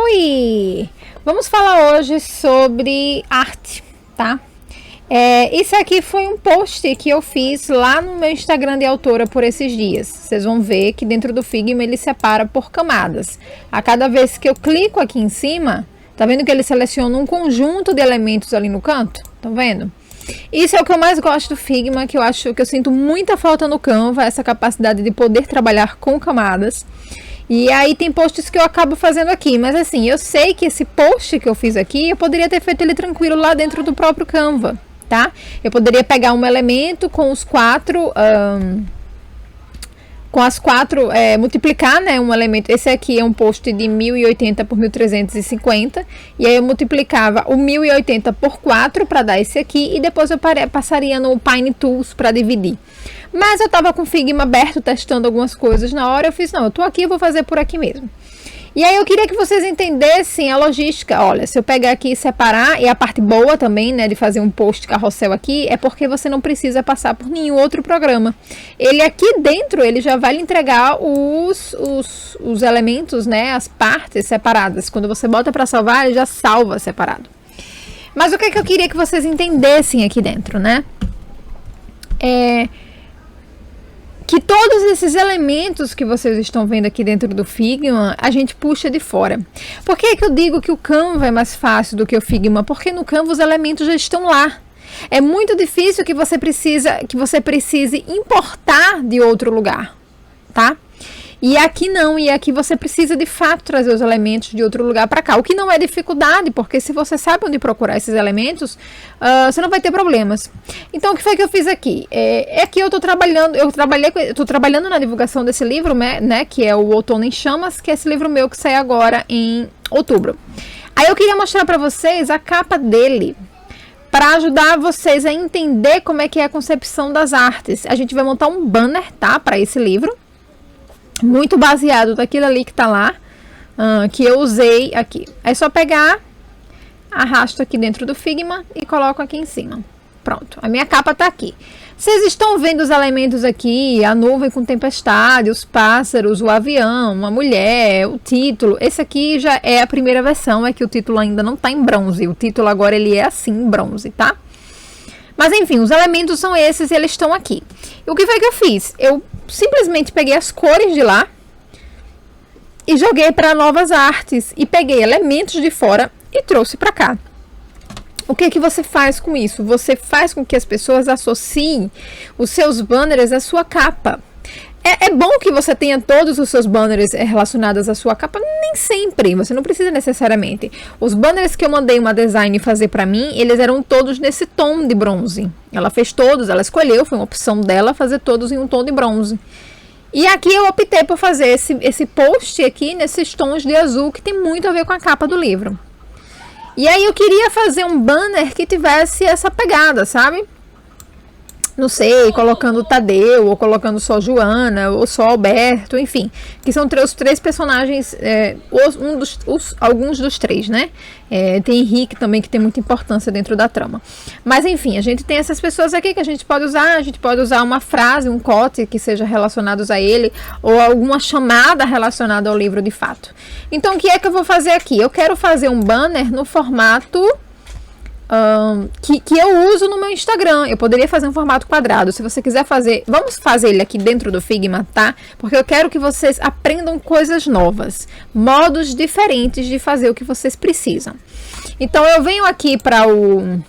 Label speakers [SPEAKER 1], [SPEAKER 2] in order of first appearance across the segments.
[SPEAKER 1] Oi! Vamos falar hoje sobre arte, tá? Isso aqui foi um post que eu fiz lá no meu Instagram de autora por esses dias. Vocês vão ver que dentro do Figma ele separa por camadas. A cada vez que eu clico aqui em cima, tá vendo que ele seleciona um conjunto de elementos ali no canto? Tá vendo? Isso é o que eu mais gosto do Figma, que eu sinto muita falta no Canva, essa capacidade de poder trabalhar com camadas. E aí tem posts que eu acabo fazendo aqui, mas assim, eu sei que esse post que eu fiz aqui, eu poderia ter feito ele tranquilo lá dentro do próprio Canva, tá? Eu poderia pegar um elemento com os quatro, multiplicar, né, um elemento. Esse aqui é um post de 1080 por 1350, e aí eu multiplicava o 1080 por 4 para dar esse aqui, e depois eu passaria no Pine Tools para dividir. Mas eu tava com o Figma aberto, testando algumas coisas na hora, eu fiz, não, eu tô aqui, eu vou fazer por aqui mesmo. E aí eu queria que vocês entendessem a logística. Olha, se eu pegar aqui e separar, e a parte boa também, né, de fazer um post carrossel aqui, é porque você não precisa passar por nenhum outro programa. Ele aqui dentro, ele já vai lhe entregar os elementos, né, as partes separadas. Quando você bota para salvar, ele já salva separado. Mas o que é que eu queria que vocês entendessem aqui dentro, né? Que todos esses elementos que vocês estão vendo aqui dentro do Figma, a gente puxa de fora. Por que eu digo que o Canva é mais fácil do que o Figma? Porque no Canva os elementos já estão lá. É muito difícil que você precise importar de outro lugar, tá? E aqui não, e aqui você precisa de fato trazer os elementos de outro lugar para cá, o que não é dificuldade, porque se você sabe onde procurar esses elementos, você não vai ter problemas. Então, o que foi que eu fiz aqui? Aqui eu tô trabalhando na divulgação desse livro, né, que é o Outono em Chamas, que é esse livro meu que sai agora em outubro. Aí eu queria mostrar para vocês a capa dele, para ajudar vocês a entender como é que é a concepção das artes. A gente vai montar um banner, tá, para esse livro, muito baseado daquilo ali que tá lá, que eu usei aqui. É só pegar, arrasto aqui dentro do Figma e coloco aqui em cima. Pronto, a minha capa tá aqui. Vocês estão vendo os elementos aqui, a nuvem com tempestade, os pássaros, o avião, uma mulher, o título. Esse aqui já é a primeira versão, é que o título ainda não tá em bronze. O título agora ele é assim, em bronze, tá? Mas enfim, os elementos são esses e eles estão aqui. E o que foi que eu fiz? Eu simplesmente peguei as cores de lá e joguei para novas artes. E peguei elementos de fora e trouxe para cá. O que que você faz com isso? Você faz com que as pessoas associem os seus banners à sua capa. É bom que você tenha todos os seus banners relacionados à sua capa, nem sempre, você não precisa necessariamente. Os banners que eu mandei uma design fazer pra mim, eles eram todos nesse tom de bronze. Ela fez todos, ela escolheu, foi uma opção dela fazer todos em um tom de bronze. E aqui eu optei por fazer esse post aqui nesses tons de azul, que tem muito a ver com a capa do livro. E aí eu queria fazer um banner que tivesse essa pegada, sabe? Não sei, colocando Tadeu, ou colocando só Joana, ou só Alberto, enfim. Que são os três personagens, alguns dos três, né? Tem Henrique também, que tem muita importância dentro da trama. Mas enfim, a gente tem essas pessoas aqui que a gente pode usar. A gente pode usar uma frase, um quote que seja relacionados a ele, ou alguma chamada relacionada ao livro de fato. Então, o que é que eu vou fazer aqui? Eu quero fazer um banner no formato que eu uso no meu Instagram. Eu poderia fazer um formato quadrado. Se você quiser fazer, vamos fazer ele aqui dentro do Figma, tá? Porque eu quero que vocês aprendam coisas novas, modos diferentes de fazer o que vocês precisam. Então eu venho aqui para o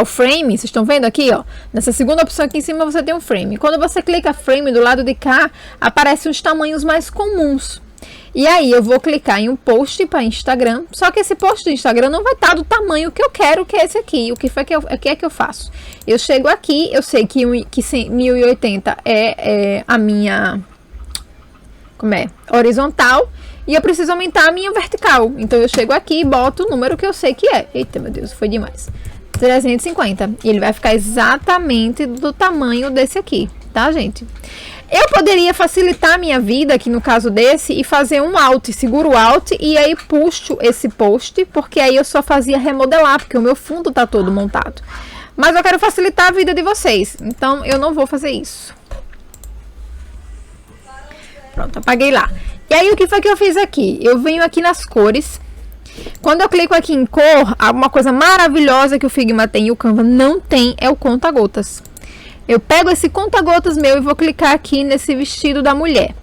[SPEAKER 1] frame. Vocês estão vendo aqui, ó, nessa segunda opção aqui em cima você tem um frame. Quando você clica frame, do lado de cá aparecem os tamanhos mais comuns. E aí eu vou clicar em um post para Instagram, só que esse post do Instagram não vai estar do tamanho que eu quero, que é esse aqui. O que é que eu faço? Eu chego aqui, eu sei que 1080 é a minha horizontal, e eu preciso aumentar a minha vertical. Então eu chego aqui e boto o número que eu sei que é. Eita, meu Deus, foi demais. 350. E ele vai ficar exatamente do tamanho desse aqui, tá, gente? Eu poderia facilitar a minha vida aqui no caso desse e fazer um Alt, seguro o Alt e aí puxo esse post, porque aí eu só fazia remodelar, porque o meu fundo tá todo montado. Mas eu quero facilitar a vida de vocês, então eu não vou fazer isso. Pronto, apaguei lá. E aí, o que foi que eu fiz aqui? Eu venho aqui nas cores. Quando eu clico aqui em cor, uma coisa maravilhosa que o Figma tem e o Canva não tem é o conta-gotas. Eu pego esse conta-gotas meu e vou clicar aqui nesse vestido da mulher.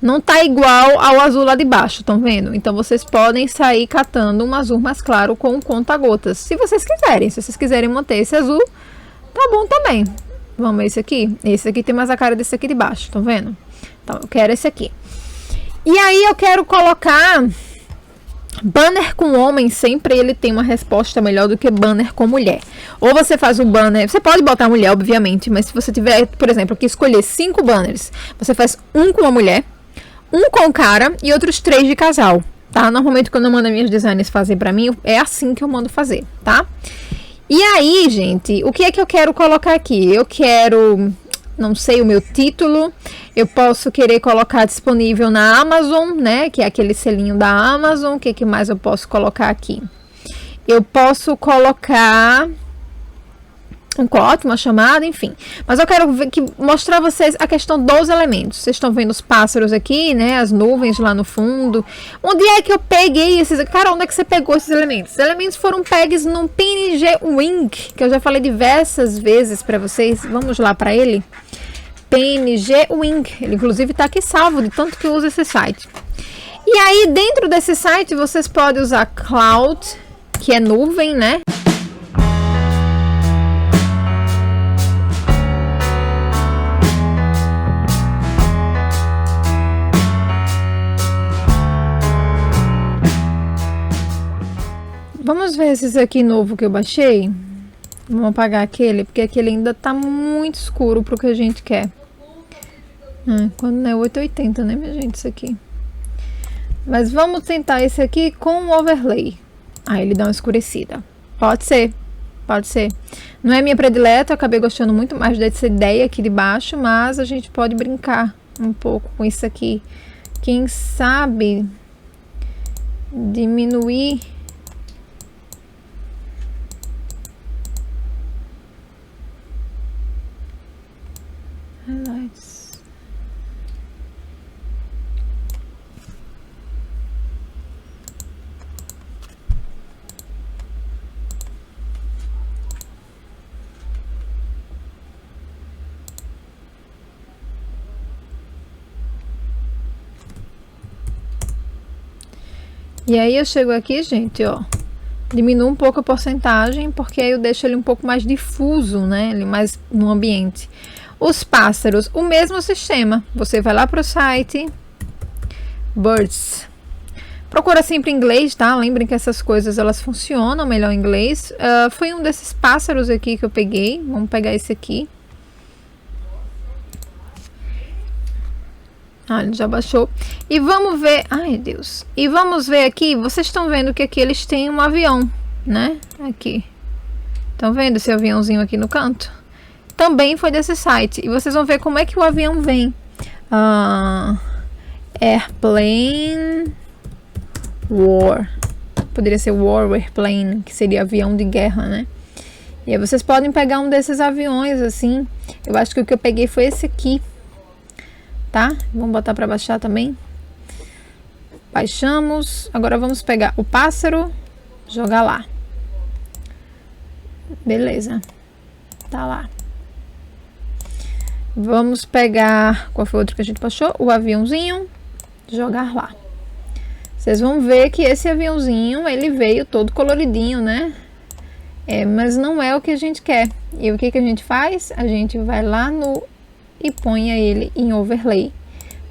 [SPEAKER 1] Não tá igual ao azul lá de baixo, estão vendo? Então, vocês podem sair catando um azul mais claro com o conta-gotas, se vocês quiserem. Se vocês quiserem manter esse azul, tá bom também. Vamos ver esse aqui? Esse aqui tem mais a cara desse aqui de baixo, estão vendo? Então, eu quero esse aqui. E aí, eu quero colocar... Banner com homem, sempre ele tem uma resposta melhor do que banner com mulher. Ou você faz o banner, você pode botar mulher, obviamente, mas se você tiver, por exemplo, aqui escolher 5 banners, você faz um com uma mulher, um com cara e outros 3 de casal, tá? Normalmente quando eu mando minhas designers fazer pra mim, é assim que eu mando fazer, tá? E aí, gente, o que é que eu quero colocar aqui? Eu quero... Não sei o meu título, eu posso querer colocar disponível na Amazon, né? Que é aquele selinho da Amazon. O que mais eu posso colocar aqui? Eu posso colocar um corte, uma chamada, enfim. Mas eu quero mostrar a vocês a questão dos elementos. Vocês estão vendo os pássaros aqui, né? As nuvens lá no fundo. Onde é que eu peguei esses... Cara, onde é que você pegou esses elementos? Os elementos foram pegues num PNG Wing, que eu já falei diversas vezes para vocês. Vamos lá para ele. PNG Wing. Ele, inclusive, está aqui salvo de tanto que eu uso esse site. E aí, dentro desse site, vocês podem usar Cloud, que é nuvem, né? Vamos ver esses aqui novo que eu baixei. Vamos apagar aquele, porque aquele ainda tá muito escuro pro que a gente quer. Quando não é 880, né, minha gente, isso aqui. Mas vamos tentar esse aqui com o overlay. Ele dá uma escurecida. Pode ser, pode ser. Não é minha predileta, eu acabei gostando muito mais dessa ideia aqui de baixo, mas a gente pode brincar um pouco com isso aqui. Quem sabe diminuir... highlights. E aí eu chego aqui, gente, ó, diminuo um pouco a porcentagem, porque aí eu deixo ele um pouco mais difuso, né, ele mais no ambiente. Os pássaros, o mesmo sistema. Você vai lá para o site Birds. Procura sempre em inglês, tá? Lembrem que essas coisas elas funcionam melhor em inglês. Foi um desses pássaros aqui que eu peguei. Vamos pegar esse aqui. Ele já baixou. E vamos ver... Ai, Deus. E vamos ver aqui. Vocês estão vendo que aqui eles têm um avião, né? Aqui. Estão vendo esse aviãozinho aqui no canto? Também foi desse site. E vocês vão ver como é que o avião vem. Airplane War. Poderia ser War Airplane, que seria avião de guerra, né? E aí vocês podem pegar um desses aviões, assim. Eu acho que o que eu peguei foi esse aqui. Tá? Vamos botar para baixar também. Baixamos. Agora vamos pegar o pássaro. Jogar lá. Beleza. Tá lá. Vamos pegar... Qual foi o outro que a gente baixou? O aviãozinho. Jogar lá. Vocês vão ver que esse aviãozinho, ele veio todo coloridinho, né? Mas não é o que a gente quer. E o que a gente faz? A gente vai lá no... e põe ele em overlay.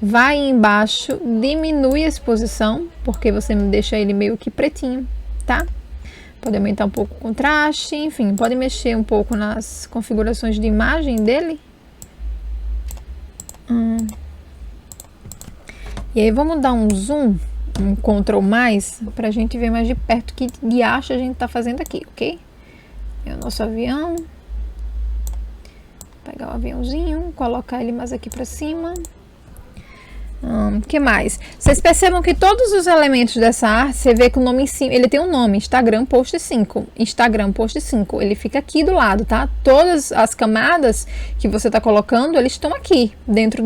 [SPEAKER 1] Vai embaixo, diminui a exposição, porque você deixa ele meio que pretinho, tá? Pode aumentar um pouco o contraste, enfim, pode mexer um pouco nas configurações de imagem dele. E aí vamos dar um zoom, um Ctrl+, pra gente ver mais de perto que diacho a gente tá fazendo aqui, ok? É o nosso avião. Pegar o aviãozinho, colocar ele mais aqui pra cima. Que mais? Vocês percebam que todos os elementos dessa arte, você vê que o nome em cima, ele tem um nome, Instagram Post 5. Instagram Post 5, ele fica aqui do lado, tá? Todas as camadas que você tá colocando, eles estão aqui, dentro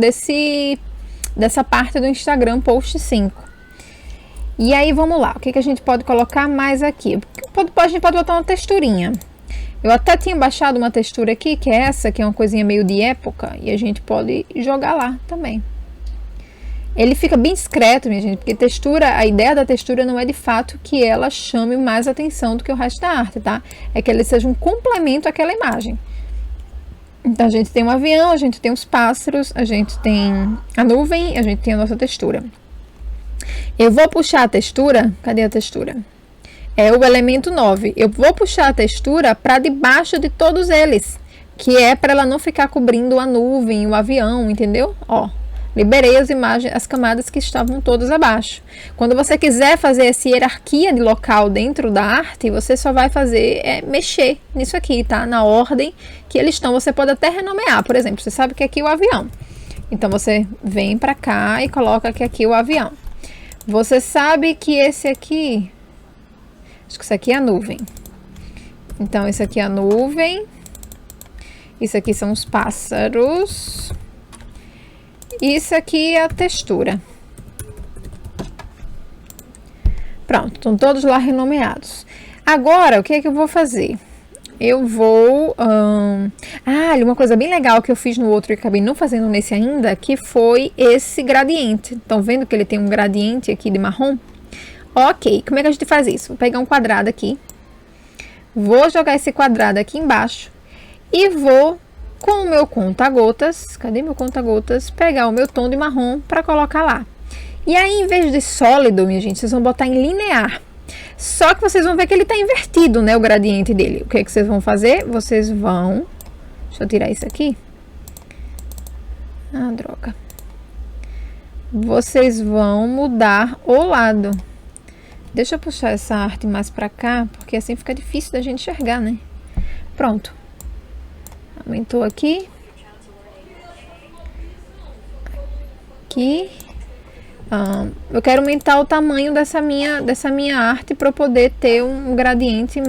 [SPEAKER 1] dessa parte do Instagram Post 5. E aí, vamos lá. O que a gente pode colocar mais aqui? A gente pode botar uma texturinha. Eu até tinha baixado uma textura aqui, que é essa, que é uma coisinha meio de época. E a gente pode jogar lá também. Ele fica bem discreto, minha gente, porque textura, a ideia da textura não é de fato que ela chame mais atenção do que o resto da arte, tá? É que ele seja um complemento àquela imagem. Então, a gente tem um avião, a gente tem os pássaros, a gente tem a nuvem, a gente tem a nossa textura. Eu vou puxar a textura, cadê a textura? É o elemento 9. Eu vou puxar a textura para debaixo de todos eles, que é para ela não ficar cobrindo a nuvem, o avião, entendeu? Ó, liberei as imagens, as camadas que estavam todas abaixo. Quando você quiser fazer essa hierarquia de local dentro da arte, você só vai fazer mexer nisso aqui, tá? Na ordem que eles estão. Você pode até renomear, por exemplo, você sabe que aqui é o avião. Então você vem para cá e coloca que aqui é o avião. Você sabe que esse aqui, acho que isso aqui é a nuvem. Então, esse aqui é a nuvem. Isso aqui são os pássaros. Isso aqui é a textura. Pronto, estão todos lá renomeados. Agora, o que é que eu vou fazer? Eu vou... uma coisa bem legal que eu fiz no outro e acabei não fazendo nesse ainda, que foi esse gradiente. Estão vendo que ele tem um gradiente aqui de marrom? Ok, como é que a gente faz isso? Vou pegar um quadrado aqui. Vou jogar esse quadrado aqui embaixo. E vou, com o meu conta-gotas, cadê meu conta-gotas? Pegar o meu tom de marrom para colocar lá. E aí, em vez de sólido, minha gente, vocês vão botar em linear. Só que vocês vão ver que ele está invertido, né? O gradiente dele. O que é que vocês vão fazer? Vocês vão... Deixa eu tirar isso aqui. Ah, droga. Vocês vão mudar o lado. Deixa eu puxar essa arte mais pra cá, porque assim fica difícil da gente enxergar, né? Pronto. Aumentou aqui. Aqui. Eu quero aumentar o tamanho dessa minha arte para eu poder ter um gradiente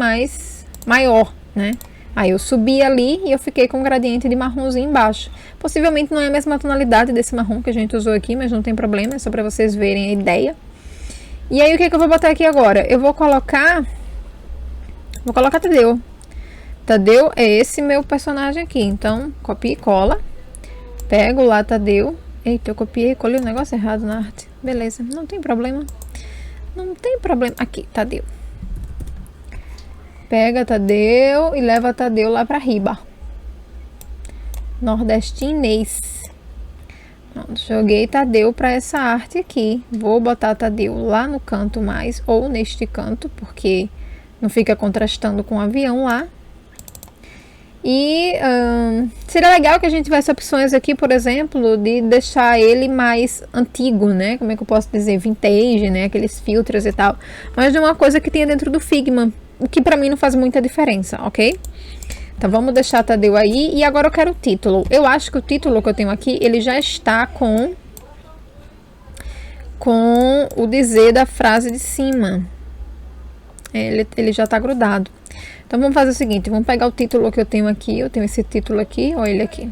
[SPEAKER 1] maior, né? Aí eu subi ali e eu fiquei com um gradiente de marronzinho embaixo. Possivelmente não é a mesma tonalidade desse marrom que a gente usou aqui, mas não tem problema, é só para vocês verem a ideia. E aí o que eu vou botar aqui agora? Eu vou colocar Tadeu. Tadeu é esse meu personagem aqui, então copia e cola. Pego lá Tadeu. Eita, eu copiei e colei um negócio errado na arte. Beleza, não tem problema. Não tem problema. Aqui, Tadeu. Pega Tadeu e leva Tadeu lá pra riba. Nordestinês. Pronto, joguei Tadeu pra essa arte aqui. Vou botar Tadeu lá no canto mais, ou neste canto, porque não fica contrastando com o avião lá. E seria legal que a gente tivesse opções aqui, por exemplo, de deixar ele mais antigo, né? Como é que eu posso dizer? Vintage, né? Aqueles filtros e tal. Mas de uma coisa que tenha dentro do Figma, o que pra mim não faz muita diferença, ok? Então vamos deixar Tadeu aí. E agora eu quero o título. Eu acho que o título que eu tenho aqui, ele já está com o dizer da frase de cima. Ele já está grudado. Então vamos fazer o seguinte, vamos pegar o título que eu tenho aqui, eu tenho esse título aqui, olha ele aqui.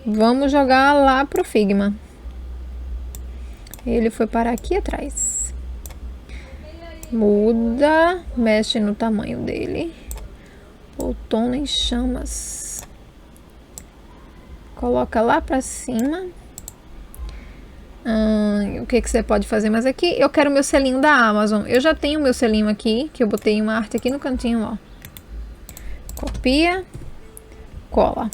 [SPEAKER 1] Vamos jogar lá pro Figma. Ele foi parar aqui atrás. Muda, mexe no tamanho dele. Outono em chamas. Coloca lá pra cima. O que você pode fazer? Mas aqui eu quero o meu selinho da Amazon. Eu já tenho o meu selinho aqui, que eu botei uma arte aqui no cantinho, ó. Copia, cola.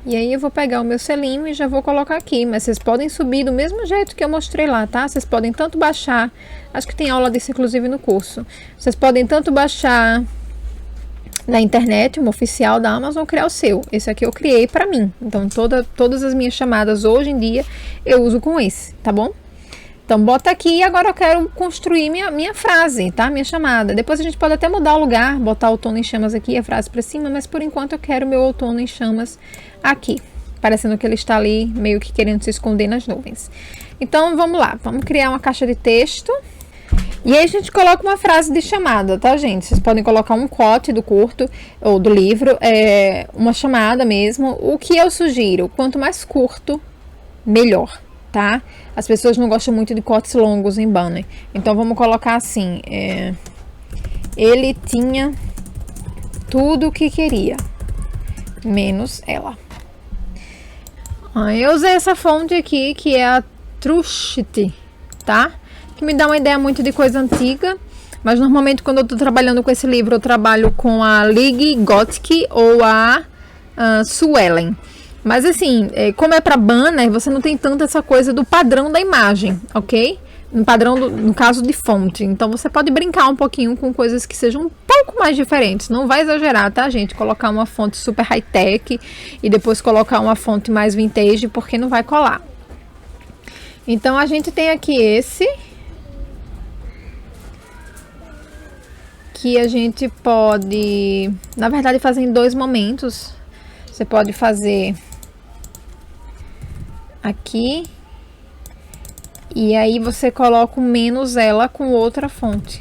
[SPEAKER 1] E aí eu vou pegar o meu selinho e já vou colocar aqui. Mas vocês podem subir do mesmo jeito que eu mostrei lá, tá? Vocês podem tanto baixar, acho que tem aula disso inclusive no curso. Vocês podem tanto baixar na internet, uma oficial da Amazon, criar o seu. Esse aqui eu criei pra mim. Então todas as minhas chamadas hoje em dia eu uso com esse, tá bom? Então bota aqui e agora eu quero construir minha frase, tá? Minha chamada. Depois a gente pode até mudar o lugar, botar outono em chamas aqui, a frase pra cima, mas por enquanto eu quero meu outono em chamas aqui. Parecendo que ele está ali meio que querendo se esconder nas nuvens. Então vamos lá, vamos criar uma caixa de texto. E aí a gente coloca uma frase de chamada, tá, gente? Vocês podem colocar um quote do curto ou do livro, uma chamada mesmo. O que eu sugiro, quanto mais curto, melhor, tá? As pessoas não gostam muito de cortes longos em banner. Então vamos colocar assim, ele tinha tudo o que queria, menos ela. Eu usei essa fonte aqui, que é a Trushti, tá? Que me dá uma ideia muito de coisa antiga. Mas normalmente quando eu tô trabalhando com esse livro, eu trabalho com a Ligue Gothic ou a Suellen. Mas assim, como é para banner, você não tem tanto essa coisa do padrão da imagem, ok? No padrão, no caso de fonte. Então você pode brincar um pouquinho com coisas que sejam um pouco mais diferentes. Não vai exagerar, tá, gente? Colocar uma fonte super high-tech e depois colocar uma fonte mais vintage, porque não vai colar. Então a gente tem aqui esse, que a gente pode, na verdade, fazer em 2 momentos. Você pode fazer aqui e aí você coloca o menos ela com outra fonte.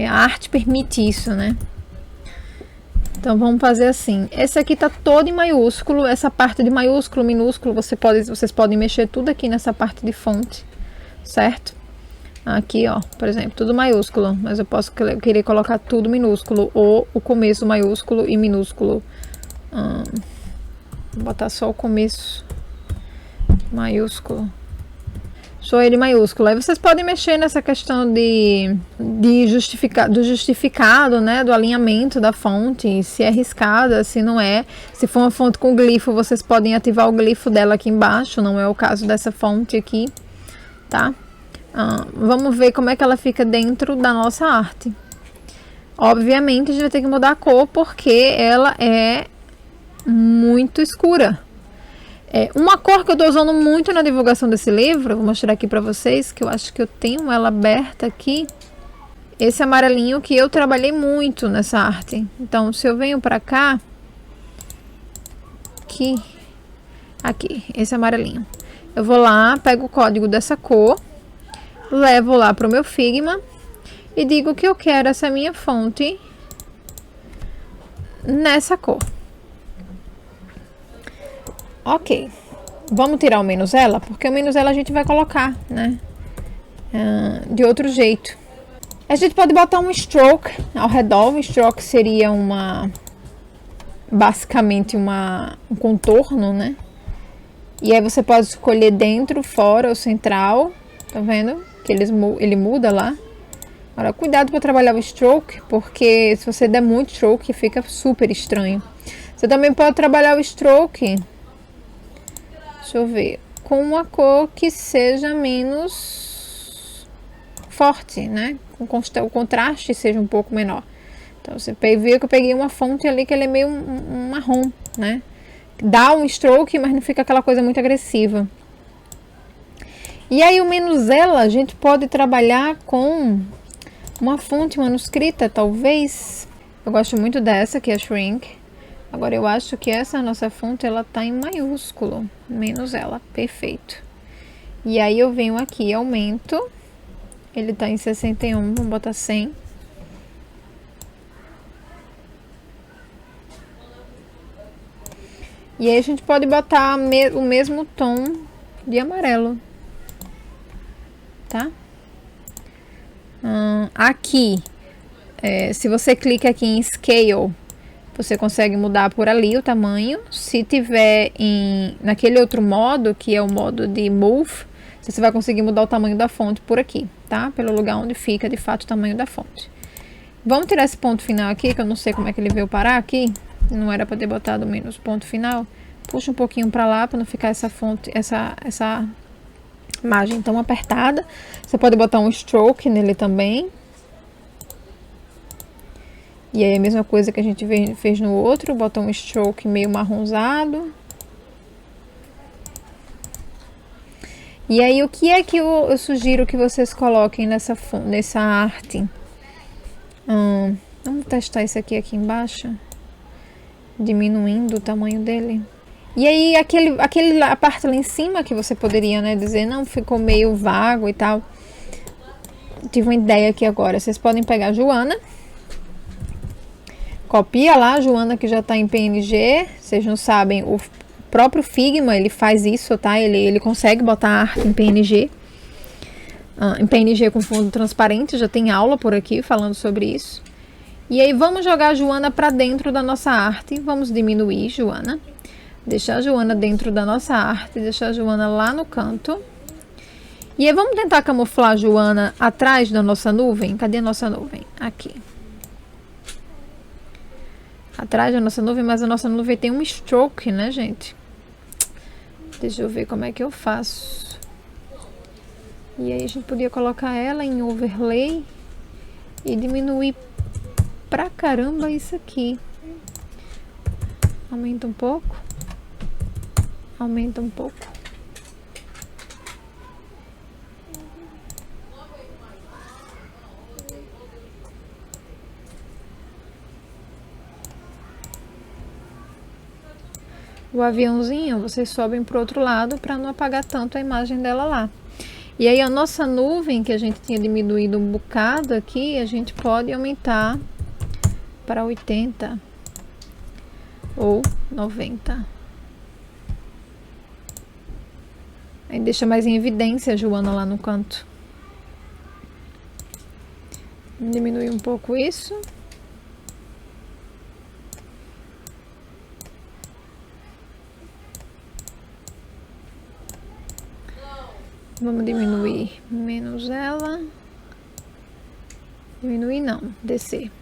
[SPEAKER 1] A arte permite isso, né? Então vamos fazer assim. Esse aqui tá todo em maiúsculo. Essa parte de maiúsculo, minúsculo, vocês podem mexer tudo aqui nessa parte de fonte, certo? Aqui, ó, por exemplo, tudo maiúsculo, mas eu posso querer colocar tudo minúsculo, ou o começo maiúsculo e minúsculo. Vou botar só o começo maiúsculo. Só ele maiúsculo. Aí vocês podem mexer nessa questão do justificado, né, do alinhamento da fonte, se é riscada, se não é. Se for uma fonte com glifo, vocês podem ativar o glifo dela aqui embaixo, não é o caso dessa fonte aqui, tá? Vamos ver como é que ela fica dentro da nossa arte. Obviamente a gente vai ter que mudar a cor, porque ela é muito escura. Uma cor que eu tô usando muito na divulgação desse livro, vou mostrar aqui pra vocês, que eu acho que eu tenho ela aberta aqui. Esse amarelinho que eu trabalhei muito nessa arte. Então, se eu venho pra cá, aqui, esse amarelinho, eu vou lá, pego o código dessa cor, levo lá pro meu Figma e digo que eu quero essa minha fonte nessa cor. Ok, vamos tirar o menos ela, porque o menos ela a gente vai colocar, né, de outro jeito. A gente pode botar um stroke ao redor. Um stroke seria basicamente um contorno, né, e aí você pode escolher dentro, fora ou central, tá vendo? Que ele muda lá. Agora, cuidado para trabalhar o stroke, porque se você der muito stroke, fica super estranho. Você também pode trabalhar o stroke, deixa eu ver, com uma cor que seja menos forte, né? O contraste seja um pouco menor. Então, você viu que eu peguei uma fonte ali que ele é meio um marrom, né? Dá um stroke, mas não fica aquela coisa muito agressiva. E aí o menos ela a gente pode trabalhar com uma fonte manuscrita, talvez. Eu gosto muito dessa, que é a Shrink. Agora eu acho que essa nossa fonte, ela tá em maiúsculo, menos ela, perfeito. E aí eu venho aqui, aumento, ele tá em 61, vamos botar 100. E aí a gente pode botar o mesmo tom de amarelo, tá? Aqui, se você clica aqui em Scale, você consegue mudar por ali o tamanho. Se tiver naquele outro modo, que é o modo de Move, você vai conseguir mudar o tamanho da fonte por aqui, tá? Pelo lugar onde fica, de fato, o tamanho da fonte. Vamos tirar esse ponto final aqui, que eu não sei como é que ele veio parar aqui. Não era para ter botado menos ponto final. Puxa um pouquinho para lá, para não ficar essa fonte, essa imagem tão apertada. Você pode botar um stroke nele também. E aí a mesma coisa que a gente fez no outro, bota um stroke meio marronzado. E aí o que é que eu sugiro que vocês coloquem nessa arte? Vamos testar isso aqui embaixo, diminuindo o tamanho dele. E aí a parte lá em cima que você poderia, né, dizer, não, ficou meio vago e tal. Tive uma ideia aqui agora. Vocês podem pegar a Joana, copia lá a Joana que já está em PNG. Vocês não sabem, o próprio Figma, ele faz isso, tá? Ele consegue botar arte em PNG. Em PNG com fundo transparente, já tem aula por aqui falando sobre isso. E aí vamos jogar a Joana para dentro da nossa arte. Vamos diminuir Joana. Deixar a Joana dentro da nossa arte. Deixar a Joana lá no canto. E aí vamos tentar camuflar a Joana atrás da nossa nuvem. Cadê a nossa nuvem? Aqui. Atrás da nossa nuvem, mas a nossa nuvem tem um stroke, né, gente? Deixa eu ver como é que eu faço. E aí a gente podia colocar ela em overlay e diminuir pra caramba isso aqui. Aumenta um pouco. Aumenta um pouco. O aviãozinho, vocês sobem pro outro lado para não apagar tanto a imagem dela lá. E aí a nossa nuvem, que a gente tinha diminuído um bocado aqui, a gente pode aumentar para 80 ou 90. Aí deixa mais em evidência a Joana lá no canto. Diminuir um pouco isso. Vamos diminuir menos ela. Diminuir não, descer.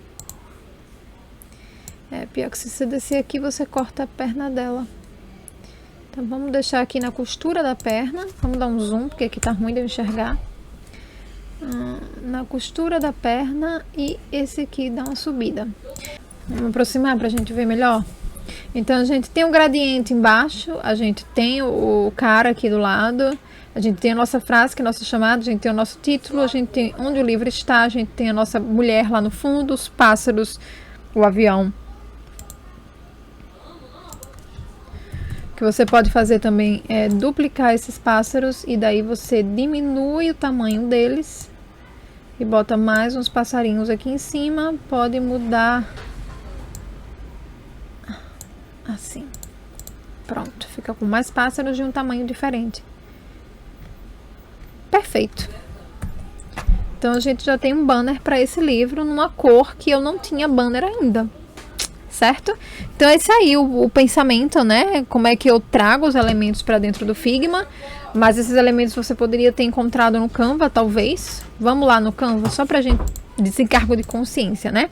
[SPEAKER 1] Pior que se você descer aqui, você corta a perna dela. Então vamos deixar aqui na costura da perna. Vamos dar um zoom, porque aqui tá ruim de eu enxergar. Na costura da perna e esse aqui dá uma subida. Vamos aproximar pra gente ver melhor. Então a gente tem o gradiente embaixo, a gente tem o cara aqui do lado. A gente tem a nossa frase, que é a nossa chamada, a gente tem o nosso título, a gente tem onde o livro está, a gente tem a nossa mulher lá no fundo, os pássaros, o avião. O que você pode fazer também é duplicar esses pássaros e daí você diminui o tamanho deles e bota mais uns passarinhos aqui em cima. Pode mudar assim. Pronto, fica com mais pássaros de um tamanho diferente. Perfeito. Então a gente já tem um banner para esse livro numa cor que eu não tinha banner ainda, certo? Então esse aí o pensamento, né? Como é que eu trago os elementos para dentro do Figma, mas esses elementos você poderia ter encontrado no Canva, talvez. Vamos lá no Canva, só pra gente desencargo de consciência, né?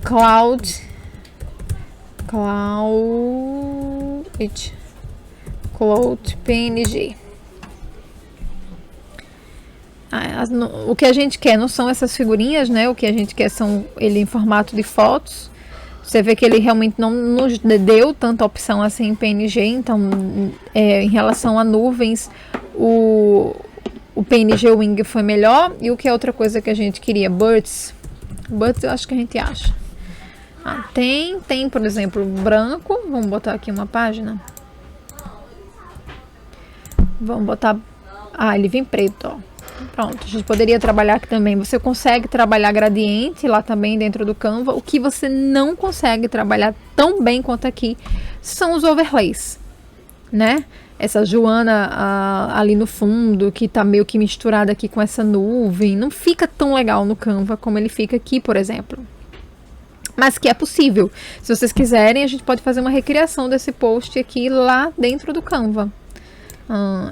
[SPEAKER 1] Cloud PNG. O que a gente quer não são essas figurinhas, né? O que a gente quer são ele em formato de fotos. Você vê que ele realmente não nos deu tanta opção assim em PNG. Então, em relação a nuvens, o PNG Wing foi melhor. E o que é outra coisa que a gente queria? Birds eu acho que a gente acha. Tem, por exemplo, branco. Vamos botar aqui uma página. Vamos botar... ele vem preto, ó. Pronto, a gente poderia trabalhar aqui também. Você consegue trabalhar gradiente lá também dentro do Canva. O que você não consegue trabalhar tão bem quanto aqui são os overlays, né? Essa Joana ali no fundo, que tá meio que misturada aqui com essa nuvem. Não fica tão legal no Canva como ele fica aqui, por exemplo. Mas que é possível. Se vocês quiserem, a gente pode fazer uma recriação desse post aqui lá dentro do Canva.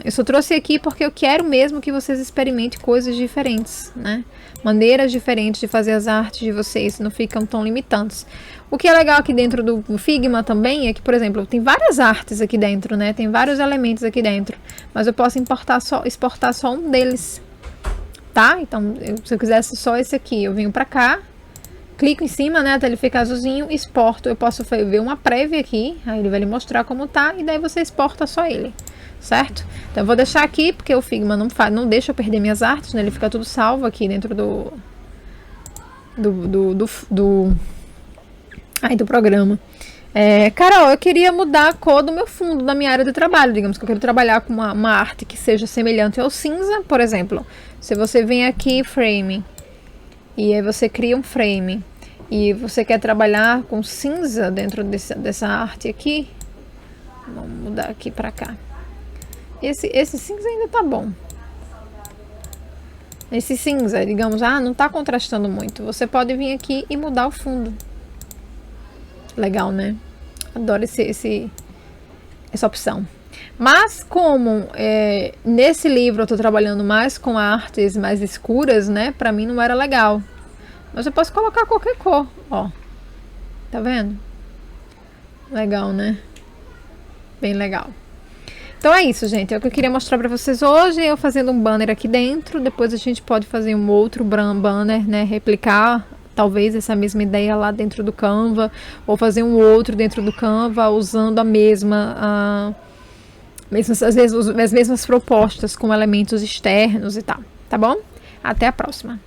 [SPEAKER 1] Eu só trouxe aqui porque eu quero mesmo que vocês experimentem coisas diferentes, né? Maneiras diferentes de fazer as artes de vocês, não ficam tão limitantes. O que é legal aqui dentro do Figma também é que, por exemplo, tem várias artes aqui dentro, né? Tem vários elementos aqui dentro, mas eu posso exportar só um deles, tá? Então, se eu quisesse só esse aqui, eu venho pra cá, clico em cima, né, até ele ficar azulzinho, exporto. Eu posso ver uma prévia aqui, aí ele vai lhe mostrar como tá, e daí você exporta só ele. Certo? Então eu vou deixar aqui, porque o Figma não deixa eu perder minhas artes, né? Ele fica tudo salvo aqui dentro do programa. Carol, eu queria mudar a cor do meu fundo, da minha área de trabalho. Digamos que eu quero trabalhar com uma arte que seja semelhante ao cinza, por exemplo. Se você vem aqui, frame, e aí você cria um frame, e você quer trabalhar com cinza dentro dessa arte aqui, Vamos mudar aqui pra cá. Esse cinza ainda tá bom. Esse cinza, digamos, não tá contrastando muito. Você pode vir aqui e mudar o fundo. Legal, né? Adoro essa opção. Mas como nesse livro eu tô trabalhando mais com artes mais escuras, né? Pra mim não era legal. Mas eu posso colocar qualquer cor, ó. Tá vendo? Legal, né? Bem legal. Então é isso, gente. É o que eu queria mostrar pra vocês hoje. Eu fazendo um banner aqui dentro. Depois a gente pode fazer um outro banner, né? Replicar talvez essa mesma ideia lá dentro do Canva. Ou fazer um outro dentro do Canva usando as mesmas propostas com elementos externos e tal. Tá bom? Até a próxima.